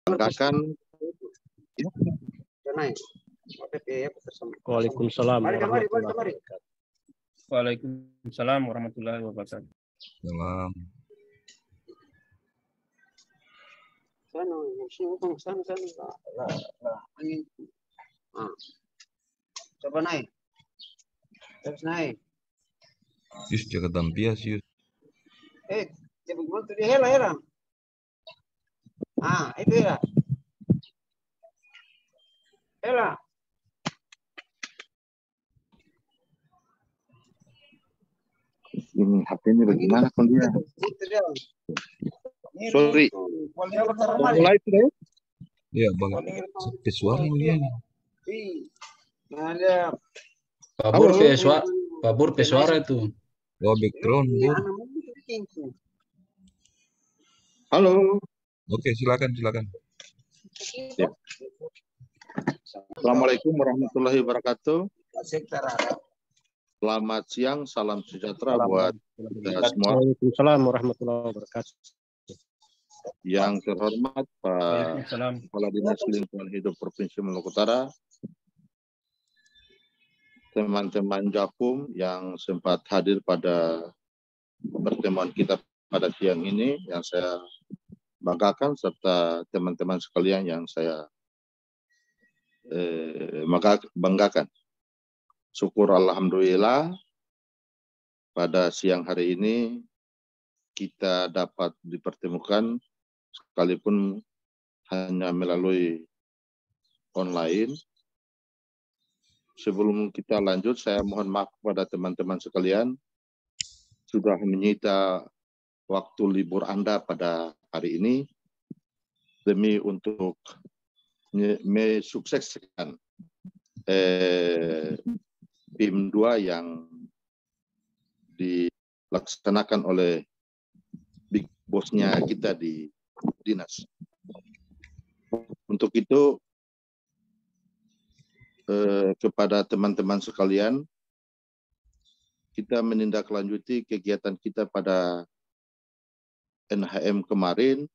banggakan. Waalaikumsalam warahmatullahi wabarakatuh. Waalaikumsalam warahmatullahi wabarakatuh. Salam. Coba naik. Terus naik. Yus jaga tampias yus. Coba bantu dia hela. Itu ya. Hela. Ini HP ini bagaimana kondisinya? Sorry. Mulai sudah. Ya bang. Suara ini. Ada. Babur pesuara itu. Oh background bu. Halo. Oke silakan. Siap. Assalamualaikum warahmatullahi wabarakatuh. Selamat siang, salam sejahtera buat kita semua. Waalaikumsalam warahmatullahi wabarakatuh. Yang terhormat Pak Kepala Dinas Lingkungan Hidup Provinsi Maluku Utara, teman-teman Jakum yang sempat hadir pada pertemuan kita pada siang ini, yang saya banggakan, serta teman-teman sekalian yang saya banggakan. Syukur alhamdulillah pada siang hari ini kita dapat dipertemukan sekalipun hanya melalui online. Sebelum kita lanjut, saya mohon maaf kepada teman-teman sekalian sudah menyita waktu libur Anda pada hari ini demi untuk mensukseskan PIM 2 yang dilaksanakan oleh big boss-nya kita di dinas. Untuk itu, kepada teman-teman sekalian, kita menindaklanjuti kegiatan kita pada NHM kemarin.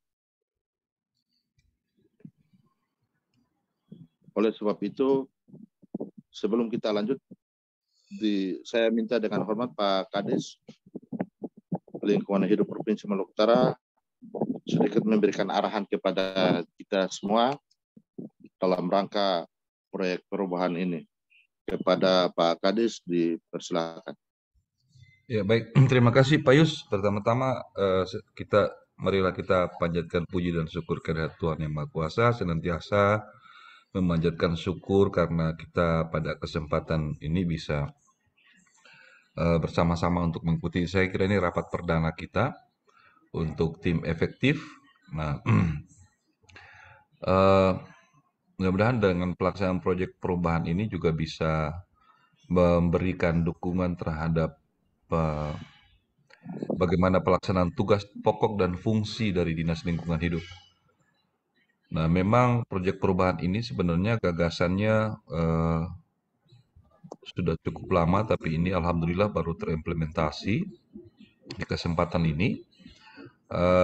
Oleh sebab itu, sebelum kita lanjut, saya minta dengan hormat Pak Kades Lingkungan Hidup Provinsi Maluku Utara sedikit memberikan arahan kepada kita semua dalam rangka proyek perubahan ini. Kepada Pak Kades dipersilakan. Ya baik, terima kasih Pak Yus. Pertama-tama marilah kita panjatkan puji dan syukur kehadirat Tuhan Yang Maha Kuasa, senantiasa memanjatkan syukur karena kita pada kesempatan ini bisa bersama-sama untuk mengikuti. Saya kira ini rapat perdana kita untuk tim efektif. Nah, mudah-mudahan dengan pelaksanaan proyek perubahan ini juga bisa memberikan dukungan terhadap bagaimana pelaksanaan tugas pokok dan fungsi dari Dinas Lingkungan Hidup. Nah, memang proyek perubahan ini sebenarnya gagasannya sudah cukup lama, tapi ini alhamdulillah baru terimplementasi di kesempatan ini.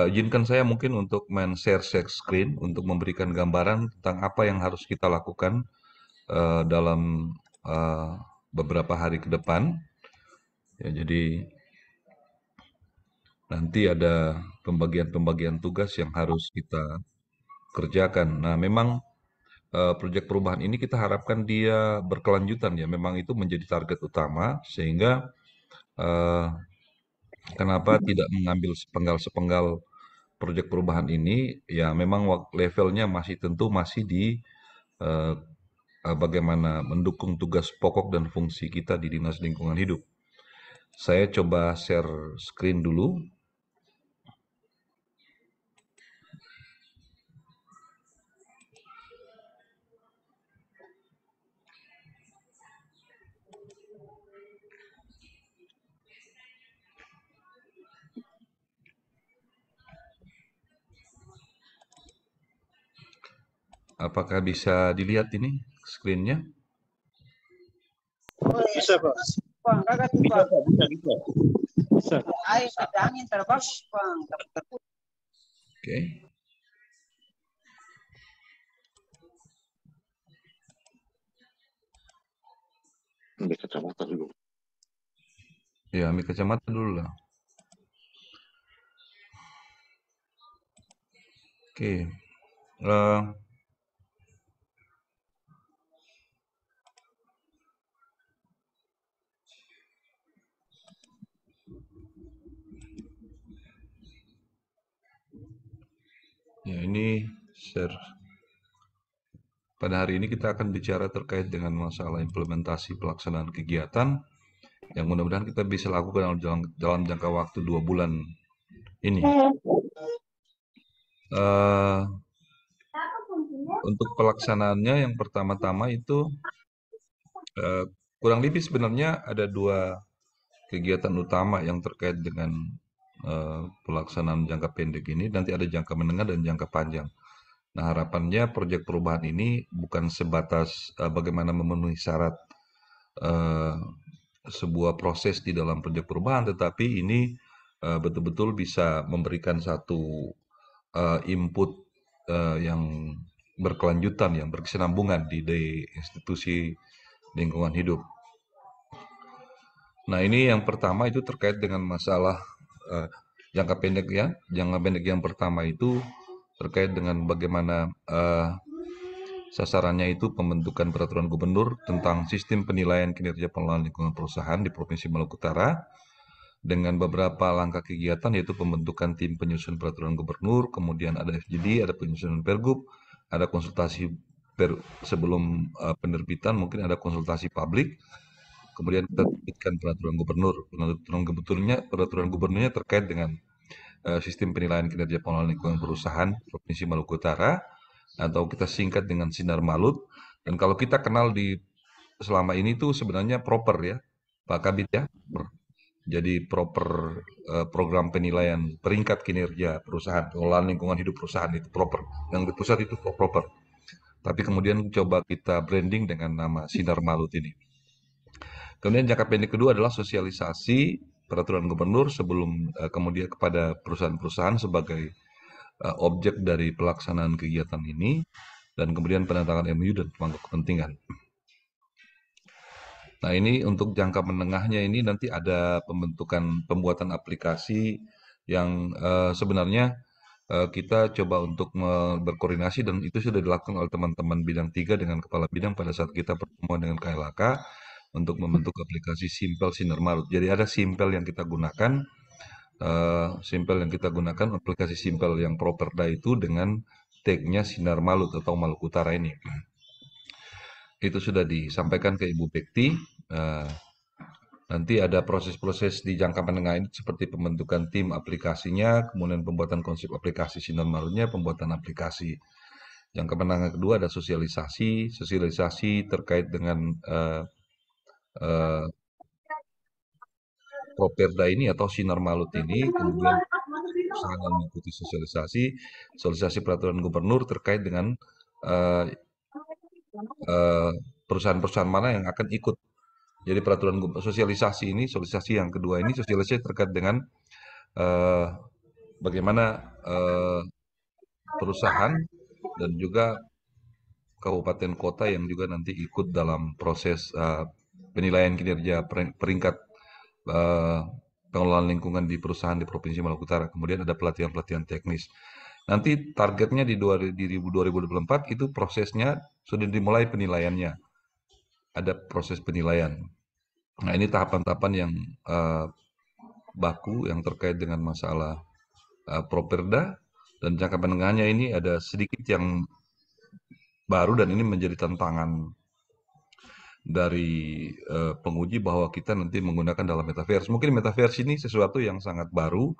Izinkan saya mungkin untuk share screen untuk memberikan gambaran tentang apa yang harus kita lakukan dalam beberapa hari ke depan. Ya, jadi nanti ada pembagian tugas yang harus kita kerjakan. Nah, memang proyek perubahan ini kita harapkan dia berkelanjutan ya. Memang itu menjadi target utama, sehingga kenapa tidak mengambil sepenggal-sepenggal proyek perubahan ini, ya memang levelnya masih di bagaimana mendukung tugas pokok dan fungsi kita di Dinas Lingkungan Hidup. Saya coba share screen dulu. Apakah bisa dilihat ini screen-nya? Bisa, Pak. Bang, kakak tuh, Bisa, Bang. Pak. Bisa. Air ada angin terbang, Bang. Oke. ambil kacamata dulu. Ya, ambil kacamata dulu lah. Oke. Eh, ya, ini share. Pada hari ini kita akan bicara terkait dengan masalah implementasi pelaksanaan kegiatan yang mudah-mudahan kita bisa lakukan dalam jangka waktu 2 bulan ini. Eh, untuk pelaksanaannya yang pertama-tama itu kurang lebih sebenarnya ada 2 kegiatan utama yang terkait dengan pelaksanaan jangka pendek ini. Nanti ada jangka menengah dan jangka panjang. Nah, harapannya proyek perubahan ini bukan sebatas bagaimana memenuhi syarat sebuah proses di dalam proyek perubahan, tetapi ini betul-betul bisa memberikan satu input yang berkelanjutan, yang berkesinambungan di institusi lingkungan hidup. Nah, ini yang pertama itu terkait dengan masalah jangka pendek ya. Jangka pendek yang pertama itu terkait dengan bagaimana sasarannya itu pembentukan peraturan gubernur tentang sistem penilaian kinerja pengelolaan lingkungan perusahaan di Provinsi Maluku Utara dengan beberapa langkah kegiatan yaitu pembentukan tim penyusun peraturan gubernur, kemudian ada FGD, ada penyusunan pergub, ada konsultasi sebelum penerbitan, mungkin ada konsultasi publik, kemudian kita terbitkan peraturan gubernur. Peraturan gubernurnya terkait dengan sistem penilaian kinerja pengelolaan lingkungan perusahaan Provinsi Maluku Utara, atau kita singkat dengan Sinar Malut. Dan kalau kita kenal di selama ini tuh sebenarnya proper ya, Pak Kabit ya. Jadi proper program penilaian peringkat kinerja perusahaan, pengelolaan lingkungan hidup perusahaan itu proper. Yang di pusat itu proper. Tapi kemudian coba kita branding dengan nama Sinar Malut ini. Kemudian jangka pendek kedua adalah sosialisasi peraturan gubernur sebelum kemudian kepada perusahaan-perusahaan sebagai objek dari pelaksanaan kegiatan ini, dan kemudian penandatangan MOU dan pemangku kepentingan. Nah, ini untuk jangka menengahnya ini nanti ada pembuatan aplikasi yang sebenarnya kita coba untuk berkoordinasi, dan itu sudah dilakukan oleh teman-teman bidang 3 dengan kepala bidang pada saat kita pertemuan dengan KLHK untuk membentuk aplikasi Simpel Sinar Malut. Jadi ada Simpel yang kita gunakan, aplikasi Simpel yang Properda itu dengan tagnya Sinar Malut atau Maluku Utara ini. Itu sudah disampaikan ke Ibu Bekti. Nanti ada proses-proses di jangka menengah ini seperti pembentukan tim aplikasinya, kemudian pembuatan konsep aplikasi Sinar Malutnya, pembuatan aplikasi. Jangka menengah kedua ada sosialisasi terkait dengan Properda ini atau Sinar Malut ini, kemudian usaha yang mengikuti sosialisasi peraturan gubernur terkait dengan perusahaan-perusahaan mana yang akan ikut. Jadi peraturan sosialisasi yang kedua ini sosialisasi terkait dengan bagaimana perusahaan dan juga kabupaten kota yang juga nanti ikut dalam proses penilaian kinerja peringkat pengelolaan lingkungan di perusahaan di Provinsi Maluku Utara. Kemudian ada pelatihan-pelatihan teknis. Nanti targetnya di 2024 itu prosesnya sudah dimulai penilaiannya. Ada proses penilaian. Nah, ini tahapan-tahapan yang baku yang terkait dengan masalah Properda, dan jangka menengahnya ini ada sedikit yang baru, dan ini menjadi tantangan dari penguji bahwa kita nanti menggunakan dalam metaverse. Mungkin metaverse ini sesuatu yang sangat baru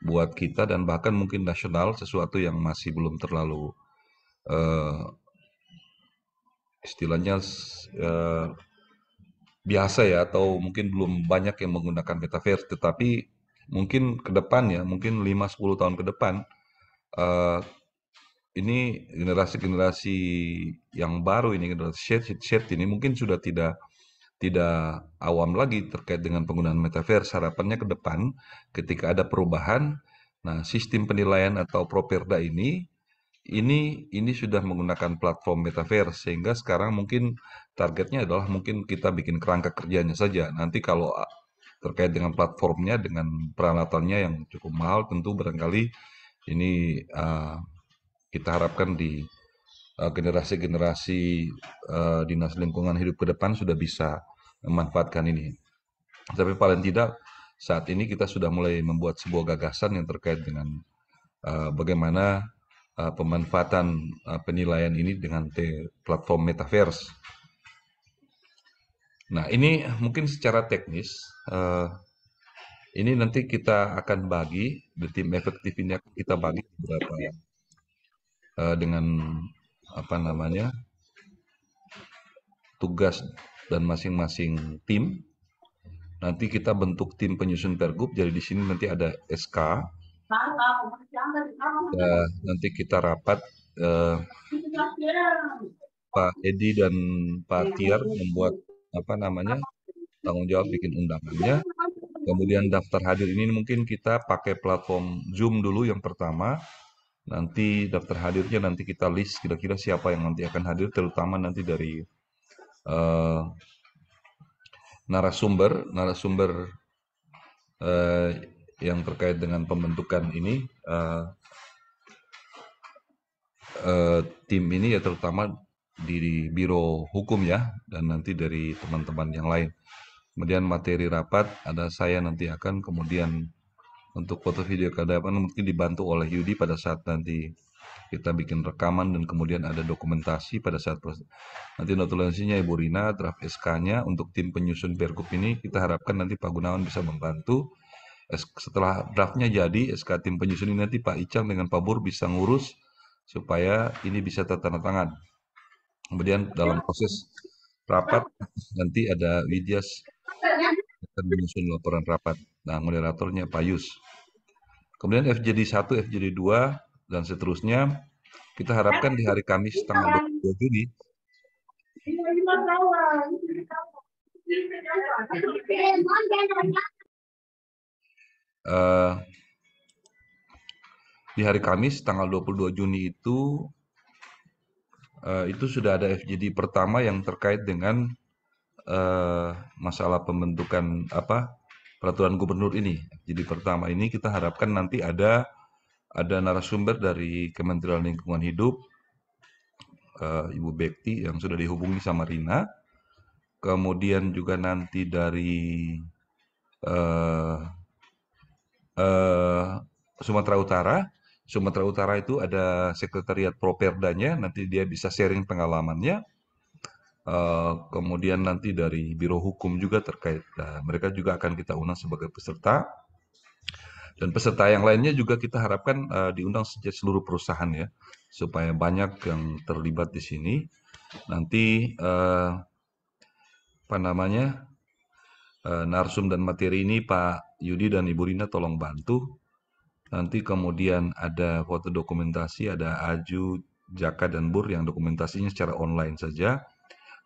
buat kita dan bahkan mungkin nasional, sesuatu yang masih belum terlalu istilahnya biasa ya, atau mungkin belum banyak yang menggunakan metaverse, tetapi mungkin ke depan ya, mungkin 5-10 tahun ke depan ini generasi-generasi yang baru ini, generasi Z ini mungkin sudah tidak awam lagi terkait dengan penggunaan metaverse. Harapannya ke depan ketika ada perubahan, nah sistem penilaian atau Properda ini ini sudah menggunakan platform metaverse sehingga sekarang mungkin targetnya adalah mungkin kita bikin kerangka kerjanya saja. Nanti kalau terkait dengan platformnya dengan peralatannya yang cukup mahal tentu barangkali ini kita harapkan di generasi-generasi dinas lingkungan hidup ke depan sudah bisa memanfaatkan ini. Tapi paling tidak saat ini kita sudah mulai membuat sebuah gagasan yang terkait dengan bagaimana pemanfaatan penilaian ini dengan platform metaverse. Nah, ini mungkin secara teknis ini nanti kita akan bagi di tim efektif ini akan kita bagi beberapa dengan apa namanya tugas dan masing-masing tim. Nanti kita bentuk tim penyusun pergub. Jadi di sini nanti ada SK. Nanti kita rapat Pak Edi dan Pak Tiar membuat apa namanya tanggung jawab bikin undangannya. Kemudian daftar hadir ini mungkin kita pakai platform Zoom dulu yang pertama. Nanti daftar hadirnya nanti kita list kira-kira siapa yang nanti akan hadir, terutama nanti dari narasumber yang terkait dengan pembentukan ini tim ini ya terutama di Biro Hukum ya dan nanti dari teman-teman yang lain. Kemudian materi rapat ada saya nanti akan kemudian untuk foto video keadapan mungkin dibantu oleh Yudi pada saat nanti kita bikin rekaman dan kemudian ada dokumentasi pada saat nanti notulensinya Ibu Rina, draft SK-nya untuk tim penyusun pergub ini kita harapkan nanti Pak Gunawan bisa membantu. Setelah draftnya jadi SK tim penyusun ini nanti Pak Icang dengan Pak Bur bisa ngurus supaya ini bisa tertanda-tangan. Kemudian dalam proses rapat nanti ada Widyas akan menyusun laporan rapat. Nah, moderatornya Pak Yus. Kemudian FJD 1, FJD 2, dan seterusnya kita harapkan di hari Kamis tanggal 22 Juni di hari Kamis tanggal 22 Juni itu sudah ada FJD pertama yang terkait dengan masalah pembentukan peraturan gubernur ini. Jadi pertama ini kita harapkan nanti ada narasumber dari Kementerian Lingkungan Hidup, Ibu Bekti yang sudah dihubungi sama Rina. Kemudian juga nanti dari Sumatera Utara. Sumatera Utara itu ada Sekretariat Properdanya, nanti dia bisa sharing pengalamannya. Kemudian nanti dari Biro Hukum juga terkait, mereka juga akan kita undang sebagai peserta. Dan peserta yang lainnya juga kita harapkan diundang seluruh perusahaan ya, supaya banyak yang terlibat di sini. Nanti narsum dan materi ini Pak Yudi dan Ibu Rina tolong bantu. Nanti kemudian ada foto dokumentasi, ada Aju, Jaka, dan Bur yang dokumentasinya secara online saja.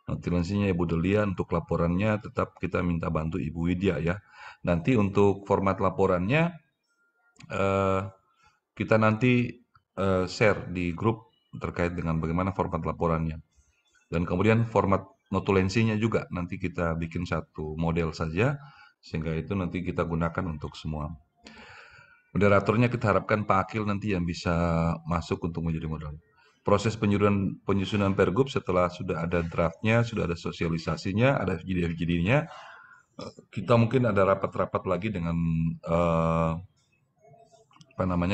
Notulensinya Ibu Delia, untuk laporannya tetap kita minta bantu Ibu Widya ya. Nanti untuk format laporannya kita nanti share di grup terkait dengan bagaimana format laporannya. Dan kemudian format notulensinya juga nanti kita bikin satu model saja, sehingga itu nanti kita gunakan untuk semua. Moderatornya kita harapkan Pak Akil nanti yang bisa masuk untuk menjadi modal. Proses penyusunan pergub setelah sudah ada draftnya, sudah ada sosialisasinya, ada FGD-FGD-nya, kita mungkin ada rapat-rapat lagi dengan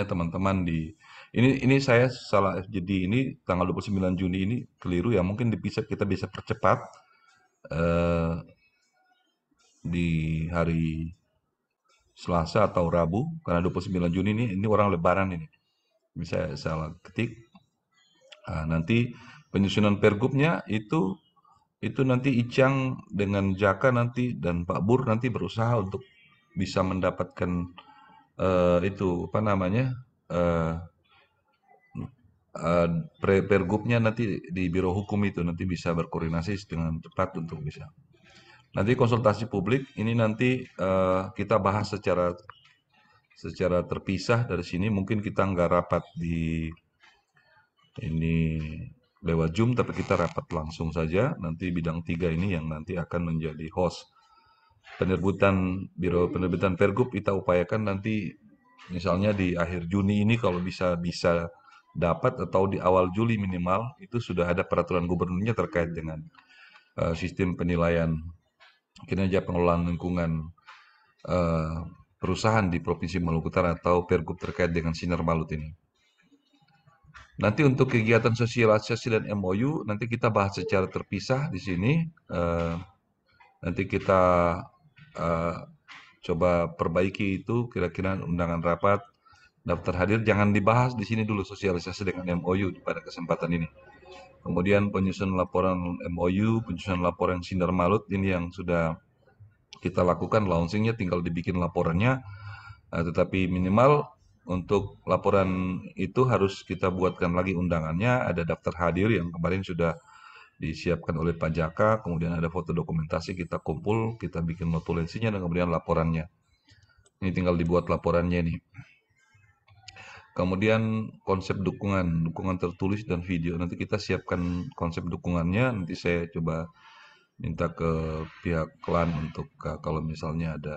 teman-teman di ini saya salah FGD ini tanggal 29 Juni ini keliru ya, mungkin kita bisa percepat di hari Selasa atau Rabu karena 29 Juni ini orang lebaran ini. Bisa salah ketik. Nanti penyusunan pergubnya itu nanti Icang dengan Jaka nanti dan Pak Bur nanti berusaha untuk bisa mendapatkan pergubnya nanti di Biro Hukum itu nanti bisa berkoordinasi dengan cepat untuk bisa. Nanti konsultasi publik ini nanti kita bahas secara terpisah dari sini. Mungkin kita nggak rapat di Ini lewat Zoom, tapi kita rapat langsung saja. Nanti bidang 3 ini yang nanti akan menjadi host. Biro penerbitan Pergub kita upayakan nanti misalnya di akhir Juni ini kalau bisa dapat, atau di awal Juli minimal itu sudah ada peraturan gubernurnya terkait dengan sistem penilaian kinerja pengelolaan lingkungan perusahaan di Provinsi Maluku Utara atau Pergub terkait dengan Sinar Malut ini. Nanti untuk kegiatan sosialisasi dan MOU nanti kita bahas secara terpisah di sini. Nanti kita coba perbaiki itu, kira-kira undangan rapat, daftar hadir, jangan dibahas di sini dulu sosialisasi dengan MOU pada kesempatan ini. Kemudian penyusunan laporan MOU, penyusunan laporan Sinar Malut ini yang sudah kita lakukan, launchingnya tinggal dibikin laporannya, tetapi minimal untuk laporan itu harus kita buatkan lagi undangannya, ada daftar hadir yang kemarin sudah disiapkan oleh Pak Jaka, kemudian ada foto dokumentasi, kita kumpul, kita bikin notulensinya, dan kemudian laporannya. Ini tinggal dibuat laporannya nih. Kemudian konsep dukungan tertulis dan video. Nanti kita siapkan konsep dukungannya, nanti saya coba minta ke pihak klan untuk kalau misalnya ada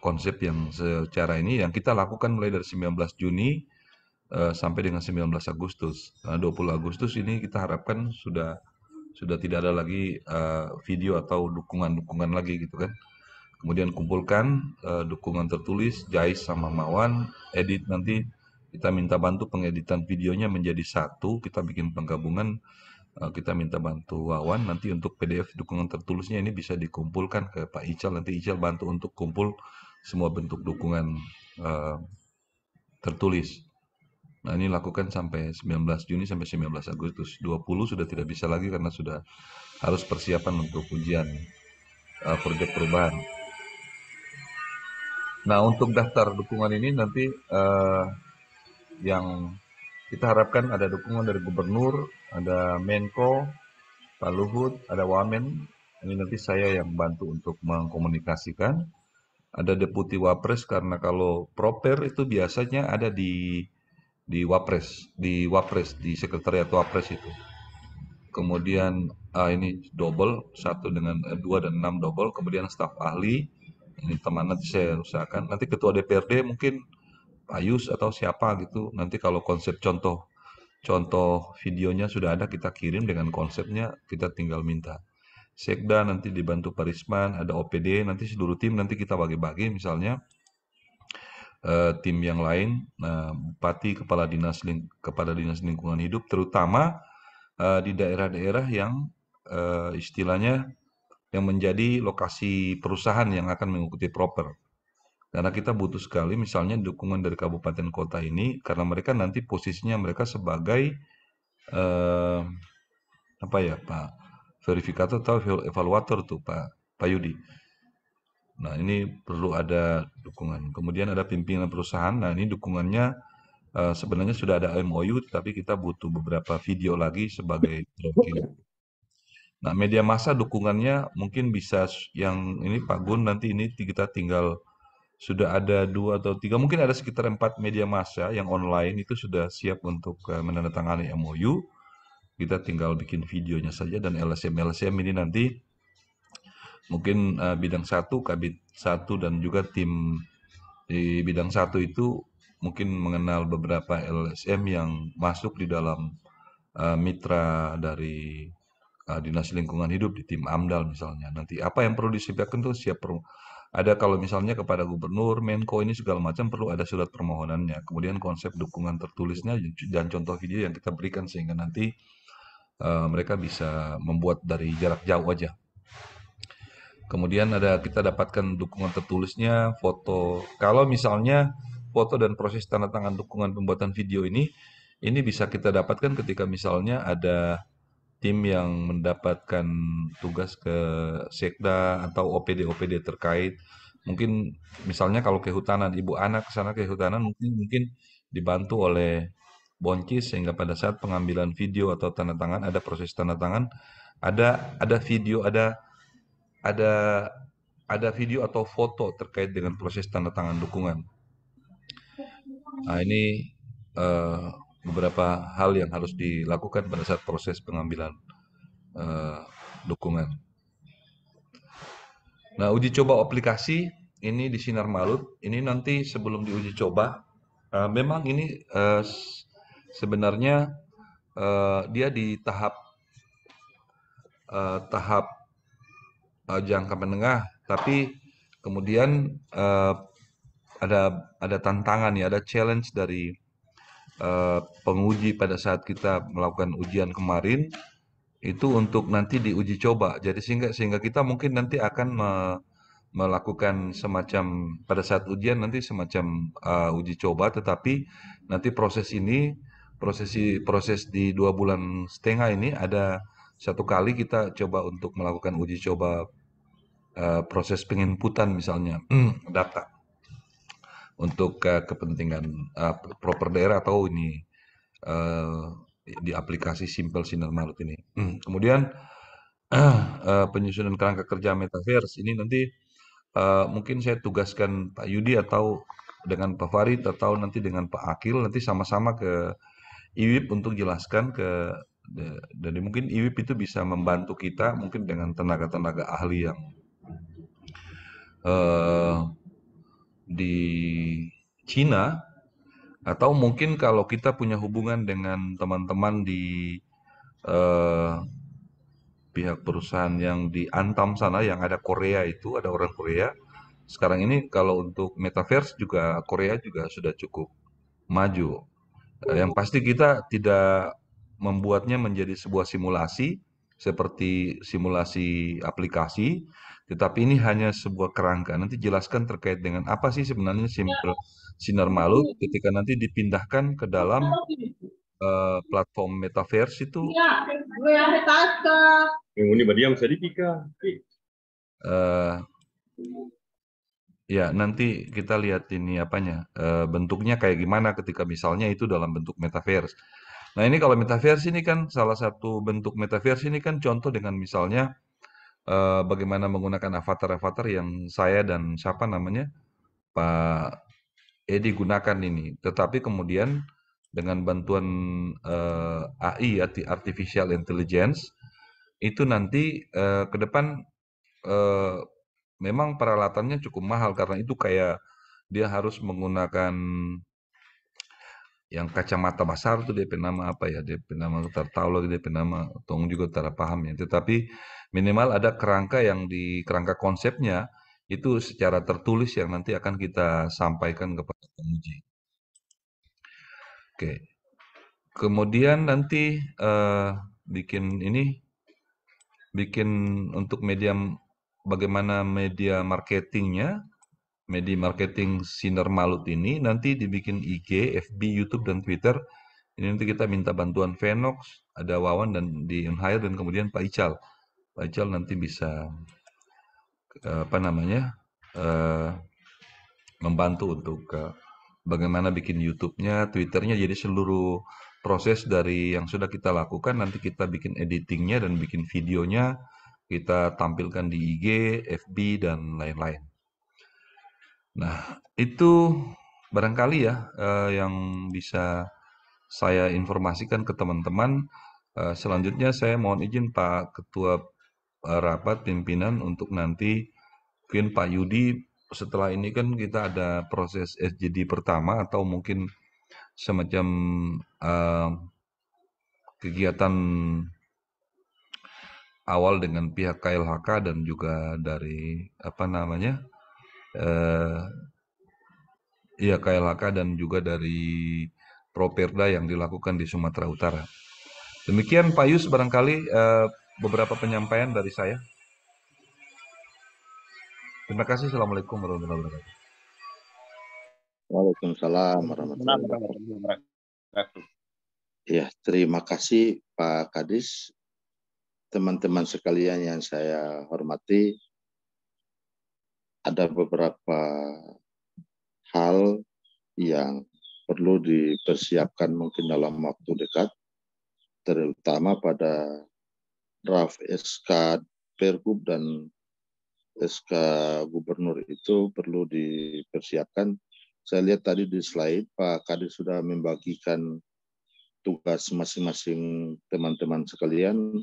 konsep yang secara ini yang kita lakukan mulai dari 19 Juni sampai dengan 19 Agustus. Nah, 20 Agustus ini kita harapkan sudah tidak ada lagi video atau dukungan lagi gitu kan. Kemudian kumpulkan dukungan tertulis, Jais sama Mawan, edit, nanti kita minta bantu pengeditan videonya menjadi satu, kita bikin penggabungan, kita minta bantu Wawan, nanti untuk PDF dukungan tertulisnya ini bisa dikumpulkan ke Pak Ical, nanti Ical bantu untuk kumpul semua bentuk dukungan tertulis. Nah, ini lakukan sampai 19 Juni sampai 19 Agustus. 20 sudah tidak bisa lagi karena sudah harus persiapan untuk ujian proyek perubahan. Nah, untuk daftar dukungan ini nanti yang kita harapkan ada dukungan dari Gubernur, ada Menko, Pak Luhut, ada Wamen. Ini nanti saya yang bantu untuk mengkomunikasikan. Ada Deputi Wapres, karena kalau Proper itu biasanya ada di Wapres, di Sekretariat Wapres itu. Kemudian ini double, 1 dengan 2 dan 6 double. Kemudian staf ahli, ini teman nanti saya usahakan. Nanti ketua DPRD mungkin Pak Yus atau siapa gitu. Nanti kalau konsep contoh videonya sudah ada, kita kirim dengan konsepnya, kita tinggal minta. Sekda nanti dibantu Pak Risman, ada OPD, nanti seluruh tim nanti kita bagi-bagi, misalnya tim yang lain, Bupati, Kepala Dinas Lingkungan Hidup, terutama di daerah-daerah yang istilahnya yang menjadi lokasi perusahaan yang akan mengikuti proper. Karena kita butuh sekali misalnya dukungan dari kabupaten kota ini, karena mereka nanti posisinya mereka sebagai apa ya, Pak verifikator atau evaluator tuh Pak Yudi. Nah, ini perlu ada dukungan. Kemudian ada pimpinan perusahaan. Nah, ini dukungannya sebenarnya sudah ada MOU, tapi kita butuh beberapa video lagi sebagai perwakilan. Nah, media massa dukungannya mungkin bisa yang ini Pak Gun, nanti ini kita tinggal sudah ada 2 atau 3, mungkin ada sekitar 4 media massa yang online itu sudah siap untuk menandatangani MOU. Kita tinggal bikin videonya saja, dan LSM ini nanti mungkin bidang 1, Kabid 1, dan juga tim di bidang 1 itu mungkin mengenal beberapa LSM yang masuk di dalam mitra dari Dinas Lingkungan Hidup di tim AMDAL misalnya. Nanti apa yang perlu disediakan tuh ada, kalau misalnya kepada Gubernur, Menko ini segala macam perlu ada surat permohonannya. Kemudian konsep dukungan tertulisnya dan contoh video yang kita berikan sehingga nanti mereka bisa membuat dari jarak jauh aja. Kemudian kita dapatkan dukungan tertulisnya, foto. Kalau misalnya foto dan proses tanda tangan dukungan pembuatan video ini bisa kita dapatkan ketika misalnya ada tim yang mendapatkan tugas ke Sekda atau OPD terkait. Mungkin misalnya kalau kehutanan, Ibu Anak ke sana kehutanan, mungkin dibantu oleh Boncis sehingga pada saat pengambilan video atau tanda tangan, ada proses tanda tangan, ada video, ada video atau foto terkait dengan proses tanda tangan dukungan. Nah, ini beberapa hal yang harus dilakukan pada saat proses pengambilan dukungan. Nah, uji coba aplikasi ini di Sinar Malut, ini nanti sebelum diuji coba, memang ini sebenarnya dia di tahap jangka menengah, tapi kemudian ada tantangan ya, ada challenge dari penguji pada saat kita melakukan ujian kemarin itu untuk nanti diuji coba. Jadi sehingga kita mungkin nanti akan melakukan semacam pada saat ujian nanti semacam uji coba, tetapi nanti proses di 2,5 bulan ini ada satu kali kita coba untuk melakukan uji coba proses penginputan misalnya data untuk kepentingan proper daerah atau ini di aplikasi Simple Sinar Malut ini. Kemudian penyusunan kerangka kerja Metaverse ini nanti mungkin saya tugaskan Pak Yudi atau dengan Pak Farid atau nanti dengan Pak Akil nanti sama-sama ke IWIP untuk jelaskan dan mungkin IWIP itu bisa membantu kita mungkin dengan tenaga-tenaga ahli yang di Cina, atau mungkin kalau kita punya hubungan dengan teman-teman di pihak perusahaan yang di Antam sana yang ada Korea itu, ada orang Korea. Sekarang ini kalau untuk Metaverse juga Korea juga sudah cukup maju. Yang pasti kita tidak membuatnya menjadi sebuah simulasi seperti simulasi aplikasi, tetapi ini hanya sebuah kerangka. Nanti jelaskan terkait dengan apa sih sebenarnya Simple Sinar Malut ketika nanti dipindahkan ke dalam platform Metaverse itu. Ya, nanti kita lihat ini apanya, bentuknya kayak gimana ketika misalnya itu dalam bentuk metaverse. Nah, ini kalau metaverse ini kan salah satu bentuk metaverse ini kan contoh dengan misalnya bagaimana menggunakan avatar-avatar yang saya dan siapa namanya Pak Edi gunakan ini. Tetapi kemudian dengan bantuan AI, artificial intelligence, itu nanti ke depan eh, memang peralatannya cukup mahal karena itu kayak dia harus menggunakan yang kacamata besar tuh dia nama apa ya, dia nama tahu lagi dia nama tong juga tak paham ya. Tetapi minimal ada kerangka yang di kerangka konsepnya itu secara tertulis yang nanti akan kita sampaikan kepada penguji. Oke. Kemudian nanti bikin bikin untuk media bagaimana media marketingnya. Media marketing Sinar Malut ini nanti dibikin IG, FB, YouTube, dan Twitter. Ini nanti kita minta bantuan Venox, ada Wawan dan di Unhire dan kemudian Pak Ical. Pak Ical nanti bisa apa namanya membantu untuk bagaimana bikin YouTube-nya, Twitter-nya. Jadi seluruh proses dari yang sudah kita lakukan nanti kita bikin editingnya dan bikin videonya kita tampilkan di IG, FB, dan lain-lain. Nah, itu barangkali ya yang bisa saya informasikan ke teman-teman. Selanjutnya saya mohon izin Pak Ketua Rapat Pimpinan untuk nanti mungkin Pak Yudi setelah ini kan kita ada proses SJD pertama atau mungkin semacam kegiatan awal dengan pihak KLHK dan juga dari apa namanya iya, KLHK dan juga dari Properda yang dilakukan di Sumatera Utara. Demikian Pak Yus barangkali beberapa penyampaian dari saya. Terima kasih. Assalamualaikum warahmatullahi wabarakatuh. Waalaikumsalam warahmatullahi wabarakatuh. Ya, terima kasih Pak Kadis. Teman-teman sekalian yang saya hormati, ada beberapa hal yang perlu dipersiapkan mungkin dalam waktu dekat, terutama pada draft SK Pergub dan SK Gubernur itu perlu dipersiapkan. Saya lihat tadi di slide Pak Kadis sudah membagikan tugas masing-masing teman-teman sekalian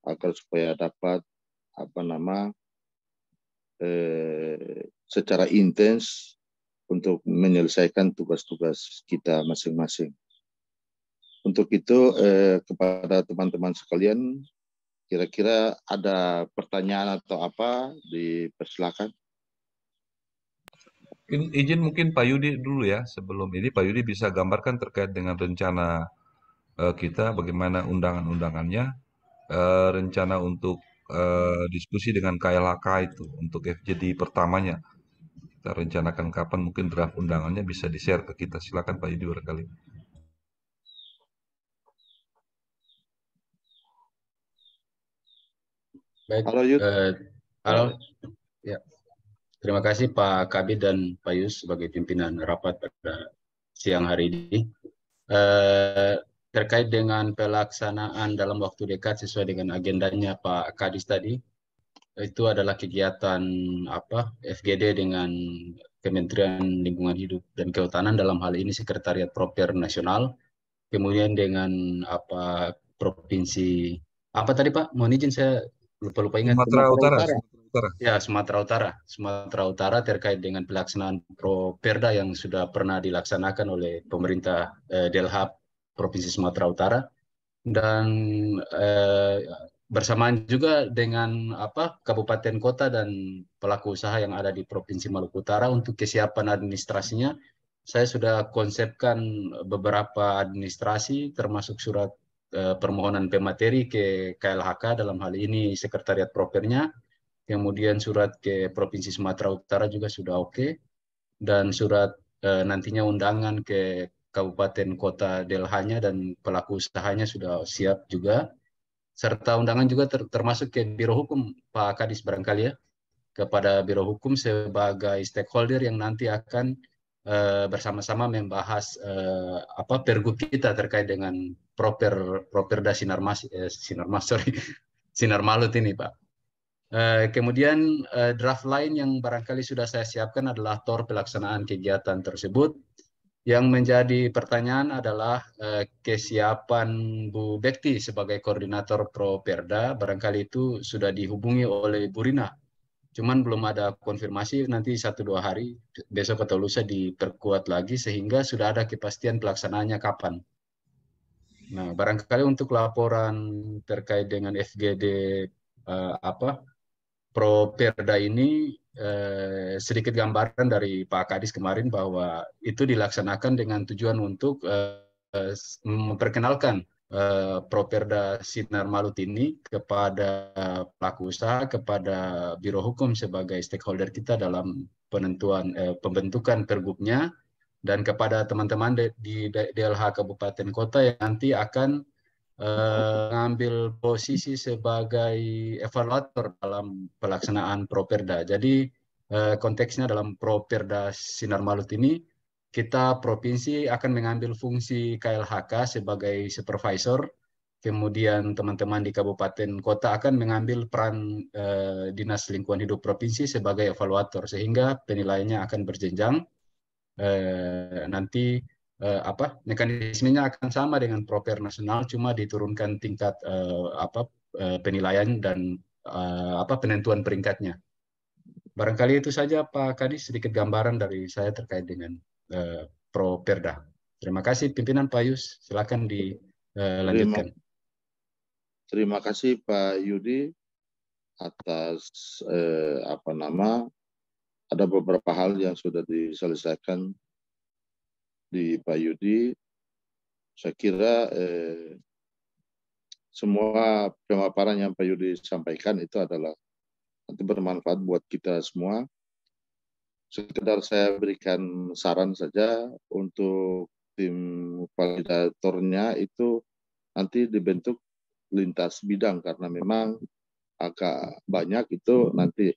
agar supaya dapat secara intens untuk menyelesaikan tugas-tugas kita masing-masing. Untuk itu kepada teman-teman sekalian, kira-kira ada pertanyaan atau apa, dipersilakan. Izin mungkin Pak Yudi dulu ya, sebelum ini Pak Yudi bisa gambarkan terkait dengan rencana kita, bagaimana undangan-undangannya, rencana untuk diskusi dengan KLHK itu, untuk FGD pertamanya. Kita rencanakan kapan, mungkin draft undangannya bisa di-share ke kita. Silakan Pak Yudi barangkali. Baik. Halo Yud. Halo. Ya. Terima kasih Pak Kabid dan Pak Yus sebagai pimpinan rapat pada siang hari ini. Terkait dengan pelaksanaan dalam waktu dekat sesuai dengan agendanya Pak Kadis tadi, itu adalah kegiatan FGD dengan Kementerian Lingkungan Hidup dan Kehutanan, dalam hal ini Sekretariat Proper Nasional, kemudian dengan provinsi tadi Pak, mohon izin saya lupa ingat. Sumatera Utara. Ya, Sumatera Utara terkait dengan pelaksanaan Properda yang sudah pernah dilaksanakan oleh pemerintah Delhab Provinsi Sumatera Utara, dan bersamaan juga dengan kabupaten kota dan pelaku usaha yang ada di Provinsi Maluku Utara. Untuk kesiapan administrasinya, saya sudah konsepkan beberapa administrasi, termasuk surat permohonan pemateri ke KLHK, dalam hal ini Sekretariat Propernya, kemudian surat ke Provinsi Sumatera Utara juga sudah oke, dan surat nantinya undangan ke kabupaten kota Delhanya dan pelaku usahanya sudah siap juga, serta undangan juga termasuk ke Biro Hukum Pak Kadis barangkali ya, kepada Biro Hukum sebagai stakeholder yang nanti akan bersama-sama membahas pergub kita terkait dengan Properda Sinar Malut ini Pak. Kemudian draft lain yang barangkali sudah saya siapkan adalah TOR pelaksanaan kegiatan tersebut. Yang menjadi pertanyaan adalah kesiapan Bu Bekti sebagai koordinator Properda, barangkali itu sudah dihubungi oleh Bu Rina. Cuman belum ada konfirmasi, nanti 1-2 hari, besok atau lusa diperkuat lagi sehingga sudah ada kepastian pelaksanaannya kapan. Nah, barangkali untuk laporan terkait dengan FGD Properda ini, sedikit gambaran dari Pak Kadis kemarin bahwa itu dilaksanakan dengan tujuan untuk memperkenalkan Properda Sinar Malut ini kepada pelaku usaha, kepada Biro Hukum sebagai stakeholder kita dalam pembentukan pergubnya, dan kepada teman-teman di DLH Kabupaten Kota yang nanti akan mengambil posisi sebagai evaluator dalam pelaksanaan Properda. Jadi konteksnya dalam Properda Sinar Malut ini, kita provinsi akan mengambil fungsi KLHK sebagai supervisor, kemudian teman-teman di kabupaten kota akan mengambil peran Dinas Lingkungan Hidup Provinsi sebagai evaluator, sehingga penilaiannya akan berjenjang. Nanti mekanismenya akan sama dengan Proper nasional, cuma diturunkan tingkat penilaian dan penentuan peringkatnya. Barangkali itu saja Pak Kadis, sedikit gambaran dari saya terkait dengan Properda. Terima kasih pimpinan Pak Yus, silakan dilanjutkan. Terima kasih Pak Yudi atas ada beberapa hal yang sudah diselesaikan di Pak Yudi. Saya kira semua pemaparan yang Pak Yudi sampaikan itu adalah nanti bermanfaat buat kita semua. Sekedar saya berikan saran saja untuk tim validatornya itu nanti dibentuk lintas bidang, karena memang agak banyak itu nanti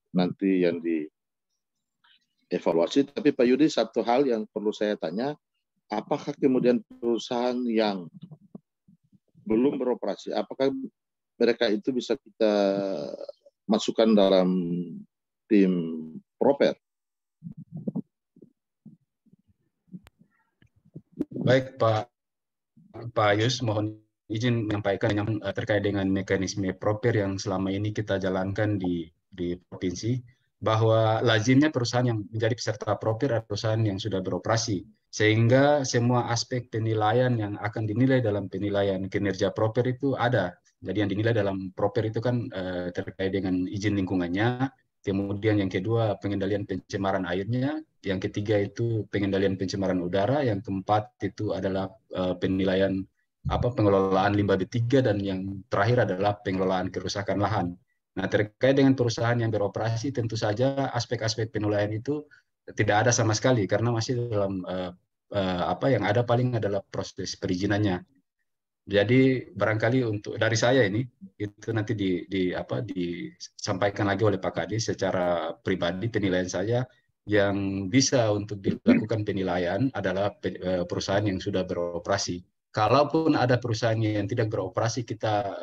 yang dievaluasi. Tapi Pak Yudi, satu hal yang perlu saya tanya, apakah kemudian perusahaan yang belum beroperasi, apakah mereka itu bisa kita masukkan dalam tim Proper? Baik Pak Pak Yus, mohon izin menyampaikan yang terkait dengan mekanisme proper yang selama ini kita jalankan di provinsi, bahwa lazimnya perusahaan yang menjadi peserta proper adalah perusahaan yang sudah beroperasi, sehingga semua aspek penilaian yang akan dinilai dalam penilaian kinerja proper itu ada. Jadi yang dinilai dalam proper itu kan terkait dengan izin lingkungannya, kemudian yang kedua pengendalian pencemaran airnya, yang ketiga itu pengendalian pencemaran udara, yang keempat itu adalah penilaian pengelolaan limbah B3, dan yang terakhir adalah pengelolaan kerusakan lahan. Nah, terkait dengan perusahaan yang beroperasi, tentu saja aspek-aspek penilaian itu tidak ada sama sekali karena masih dalam yang ada paling adalah proses perizinannya. Jadi barangkali untuk dari saya ini itu nanti disampaikan lagi oleh Pak Kadis secara pribadi. Penilaian saya yang bisa untuk dilakukan penilaian adalah perusahaan yang sudah beroperasi. Kalaupun ada perusahaan yang tidak beroperasi, kita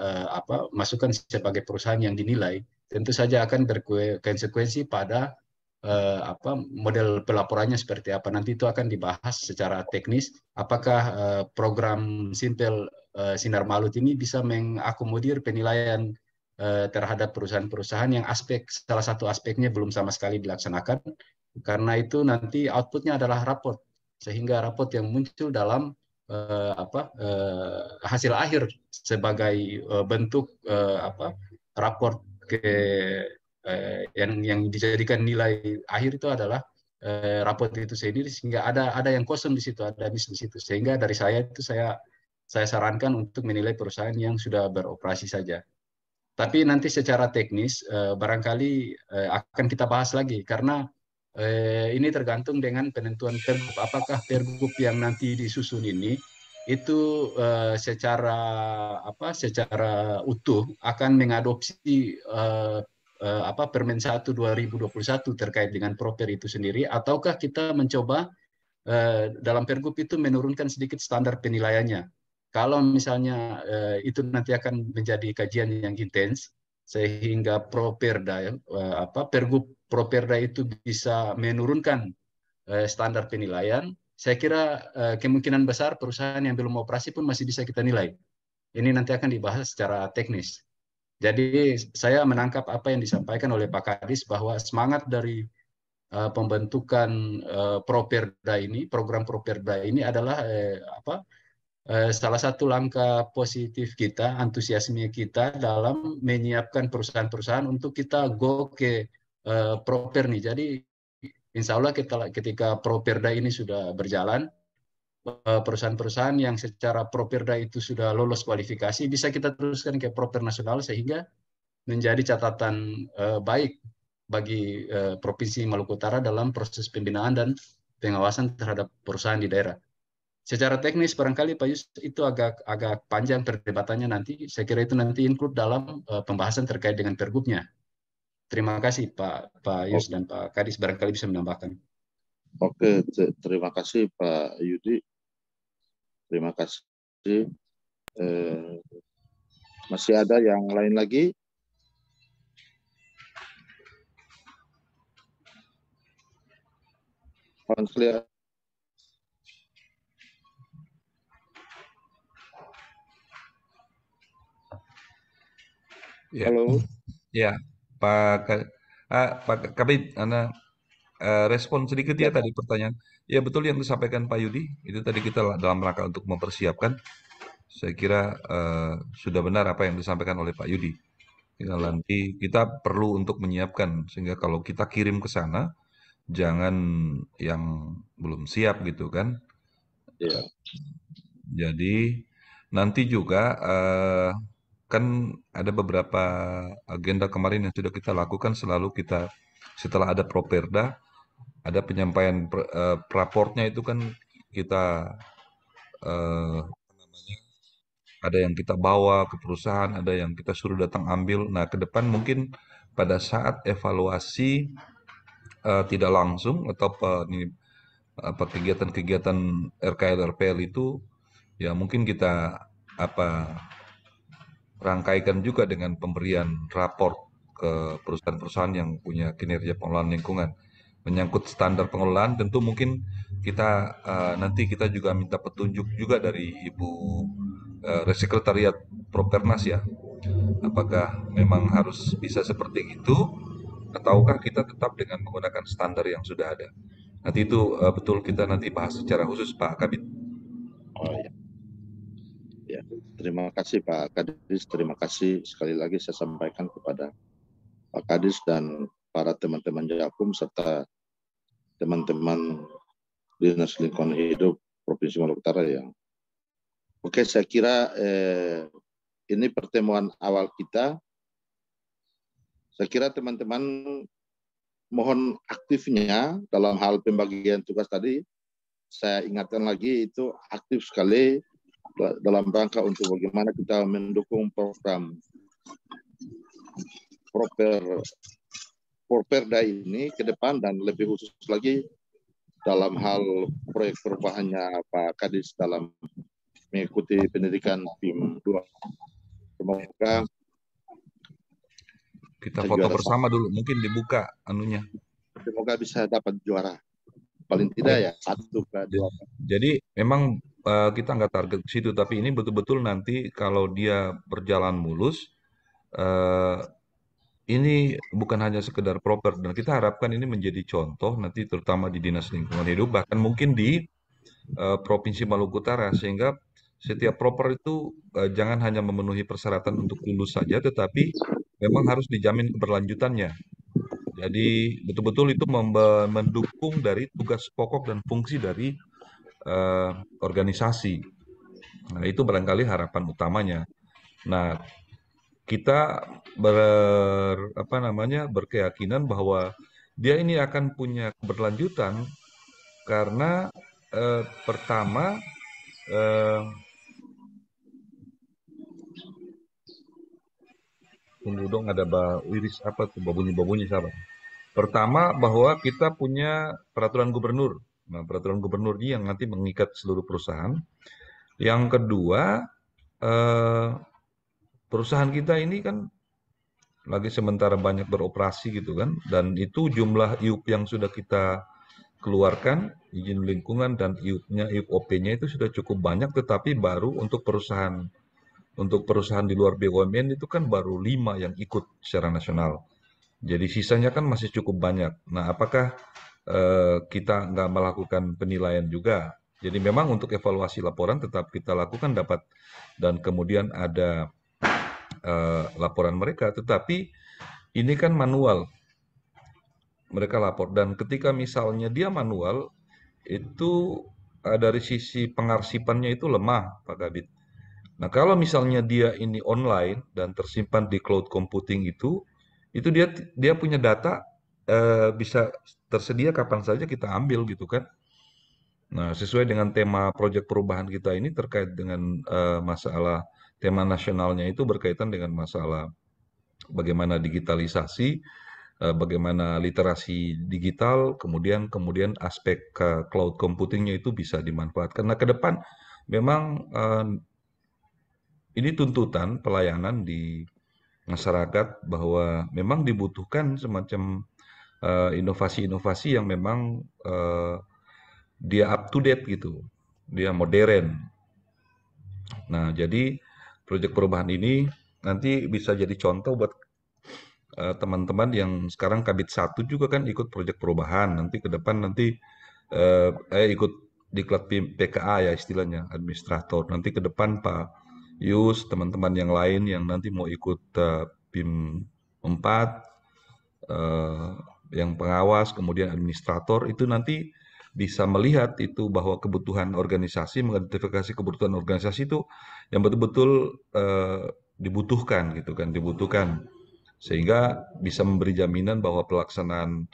masukkan sebagai perusahaan yang dinilai, tentu saja akan berkonsekuensi pada model pelaporannya seperti apa. Nanti itu akan dibahas secara teknis. Apakah program Simpel Sinar Malut ini bisa mengakomodir penilaian terhadap perusahaan-perusahaan yang salah satu aspeknya belum sama sekali dilaksanakan. Karena itu nanti outputnya adalah raport, sehingga raport yang muncul dalam hasil akhir sebagai bentuk raport yang dijadikan nilai akhir itu adalah raport itu sendiri, sehingga ada yang kosong di situ, ada miss di situ. Sehingga dari saya itu saya sarankan untuk menilai perusahaan yang sudah beroperasi saja. Tapi nanti secara teknis barangkali akan kita bahas lagi, karena ini tergantung dengan penentuan pergub. Apakah pergub yang nanti disusun ini itu secara utuh akan mengadopsi Permen 1 2021 terkait dengan proper itu sendiri, ataukah kita mencoba dalam pergub itu menurunkan sedikit standar penilaiannya. Kalau misalnya itu nanti akan menjadi kajian yang intens, sehingga Properda pergub Properda itu bisa menurunkan standar penilaian, saya kira kemungkinan besar perusahaan yang belum operasi pun masih bisa kita nilai. Ini nanti akan dibahas secara teknis. Jadi saya menangkap apa yang disampaikan oleh Pak Kadis, bahwa semangat dari pembentukan Properda ini, program Properda ini adalah salah satu langkah positif kita, antusiasme kita dalam menyiapkan perusahaan-perusahaan untuk kita go ke proper nih. Jadi insya Allah ketika Properda ini sudah berjalan, perusahaan-perusahaan yang secara Properda itu sudah lolos kualifikasi bisa kita teruskan ke proper nasional, sehingga menjadi catatan baik bagi Provinsi Maluku Utara dalam proses pembinaan dan pengawasan terhadap perusahaan di daerah. Secara teknis barangkali Pak Yus itu agak panjang perdebatannya nanti. Saya kira itu nanti include dalam pembahasan terkait dengan pergubnya. Terima kasih Pak Yus dan Pak Kadis, barangkali bisa menambahkan. Oke, terima kasih Pak Yudi. Terima kasih. Masih ada yang lain lagi? Konsiliar. Ya. Halo. Ya, Pak Kabid, respon sedikit ya tadi pertanyaan. Ya betul yang disampaikan Pak Yudi, itu tadi kita dalam rangka untuk mempersiapkan. Saya kira sudah benar apa yang disampaikan oleh Pak Yudi. Tinggal nanti kita perlu untuk menyiapkan, sehingga kalau kita kirim ke sana, jangan yang belum siap gitu kan. Ya. Jadi nanti juga kan ada beberapa agenda kemarin yang sudah kita lakukan, selalu kita setelah ada Properda, ada penyampaian raportnya itu kan kita ada yang kita bawa ke perusahaan, ada yang kita suruh datang ambil. Nah, ke depan mungkin pada saat evaluasi tidak langsung atau kegiatan-kegiatan RKL RPL itu ya mungkin kita rangkaikan juga dengan pemberian raport ke perusahaan-perusahaan yang punya kinerja pengelolaan lingkungan. Menyangkut standar pengelolaan, tentu mungkin nanti kita juga minta petunjuk juga dari Ibu Sekretariat Propernas ya. Apakah memang harus bisa seperti itu, ataukah kita tetap dengan menggunakan standar yang sudah ada? Nanti itu betul kita nanti bahas secara khusus Pak Kabit. Oh ya. Ya, terima kasih Pak Kadis. Terima kasih sekali lagi saya sampaikan kepada Pak Kadis dan para teman-teman Jakum serta teman-teman Dinas Lingkungan Hidup Provinsi Maluku Utara yang oke, saya kira ini pertemuan awal kita. Saya kira teman-teman mohon aktifnya dalam hal pembagian tugas tadi. Saya ingatkan lagi itu aktif sekali dalam rangka untuk bagaimana kita mendukung program Properda ini ke depan dan lebih khusus lagi dalam hal proyek perubahannya Pak Kadis dalam mengikuti pendidikan PIM 2. Semoga kita foto bersama dulu, mungkin dibuka anunya. Semoga bisa dapat juara. Paling tidak ya 1 ke 2. Jadi memang kita nggak target ke situ, tapi ini betul-betul nanti kalau dia berjalan mulus, ini bukan hanya sekedar proper, dan kita harapkan ini menjadi contoh nanti terutama di Dinas Lingkungan Hidup, bahkan mungkin di Provinsi Maluku Utara, sehingga setiap proper itu jangan hanya memenuhi persyaratan untuk lulus saja, tetapi memang harus dijamin keberlanjutannya. Jadi betul-betul itu mendukung dari tugas pokok dan fungsi dari organisasi. Nah, itu barangkali harapan utamanya. Nah, kita berkeyakinan bahwa dia ini akan punya keberlanjutan karena pertama tunggu dong, ada Iris apa tuh babunyi sahabat. Pertama bahwa kita punya peraturan gubernur. Nah, peraturan gubernur ini yang nanti mengikat seluruh perusahaan. Yang kedua, perusahaan kita ini kan lagi sementara banyak beroperasi gitu kan, dan itu jumlah IUP yang sudah kita keluarkan, izin lingkungan dan IUP-nya, IUP OP-nya itu sudah cukup banyak, tetapi baru untuk perusahaan di luar BUMN itu kan baru 5 yang ikut secara nasional. Jadi sisanya kan masih cukup banyak. Nah, apakah kita nggak melakukan penilaian juga? Jadi memang untuk evaluasi laporan tetap kita lakukan dapat, dan kemudian ada laporan mereka, tetapi ini kan manual. Mereka lapor, dan ketika misalnya dia manual, itu dari sisi pengarsipannya itu lemah, Pak Kabit. Nah, kalau misalnya dia ini online dan tersimpan di cloud computing itu dia punya data bisa tersedia kapan saja kita ambil gitu kan. Nah, sesuai dengan tema proyek perubahan kita ini terkait dengan masalah tema nasionalnya itu berkaitan dengan masalah bagaimana digitalisasi, bagaimana literasi digital, kemudian aspek cloud computingnya itu bisa dimanfaatkan. Nah, ke depan memang ini tuntutan pelayanan di masyarakat bahwa memang dibutuhkan semacam inovasi-inovasi yang memang dia up to date gitu, dia modern. Nah, jadi proyek perubahan ini nanti bisa jadi contoh buat teman-teman yang sekarang Kabit 1 juga kan ikut proyek perubahan. Nanti ke depan nanti ikut diklat PKA ya istilahnya, administrator. Nanti ke depan Pak Yus, teman-teman yang lain yang nanti mau ikut PIM 4, yang pengawas, kemudian administrator, itu nanti bisa melihat itu bahwa kebutuhan organisasi, mengidentifikasi kebutuhan organisasi itu yang betul-betul dibutuhkan gitu kan, sehingga bisa memberi jaminan bahwa pelaksanaan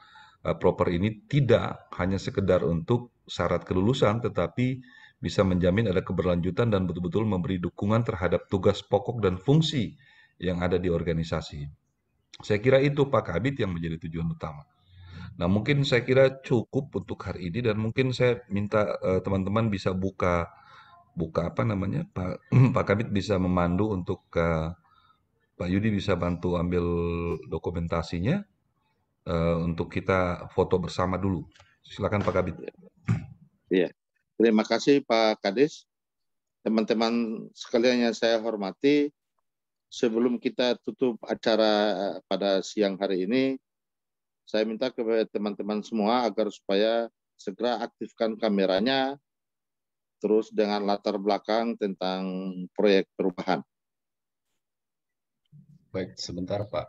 proper ini tidak hanya sekedar untuk syarat kelulusan, tetapi bisa menjamin ada keberlanjutan dan betul-betul memberi dukungan terhadap tugas pokok dan fungsi yang ada di organisasi. Saya kira itu Pak Kabit yang menjadi tujuan utama. Nah, mungkin saya kira cukup untuk hari ini, dan mungkin saya minta teman-teman bisa buka apa namanya, Pak Kabit bisa memandu untuk Pak Yudi bisa bantu ambil dokumentasinya untuk kita foto bersama dulu. Silakan Pak Kabit. Terima kasih Pak Kades. Teman-teman sekalian yang saya hormati, sebelum kita tutup acara pada siang hari ini, saya minta kepada teman-teman semua agar supaya segera aktifkan kameranya, terus dengan latar belakang tentang proyek perubahan. Baik, sebentar Pak.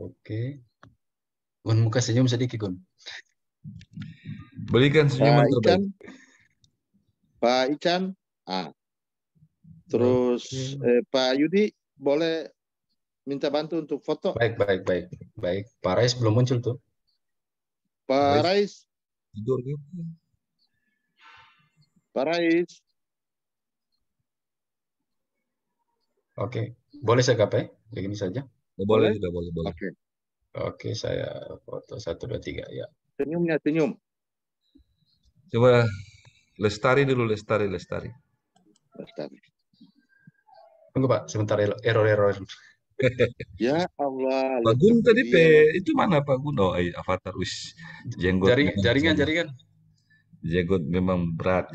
Oke. Gun, muka senyum sedikit, Gun. Berikan senyuman Pak terbaik. Ican, Pak Ican, terus Pak Yudi boleh minta bantu untuk foto. Baik. Pak Rais belum muncul tuh. Pak Rais, Tidur gitu. Pak Rais. Oke, boleh saya gapai? Begini saja. Boleh, sudah boleh. Oke, saya foto 1, 2, 3 ya. Senyum. Coba Lestari dulu, Lestari. Tunggu Pak, sebentar error. Ya Allah. Pak Gun tadi dia. itu mana Pak Gun? Oh, avatar wis. Jenggot Jaringan. jenggot memang berat.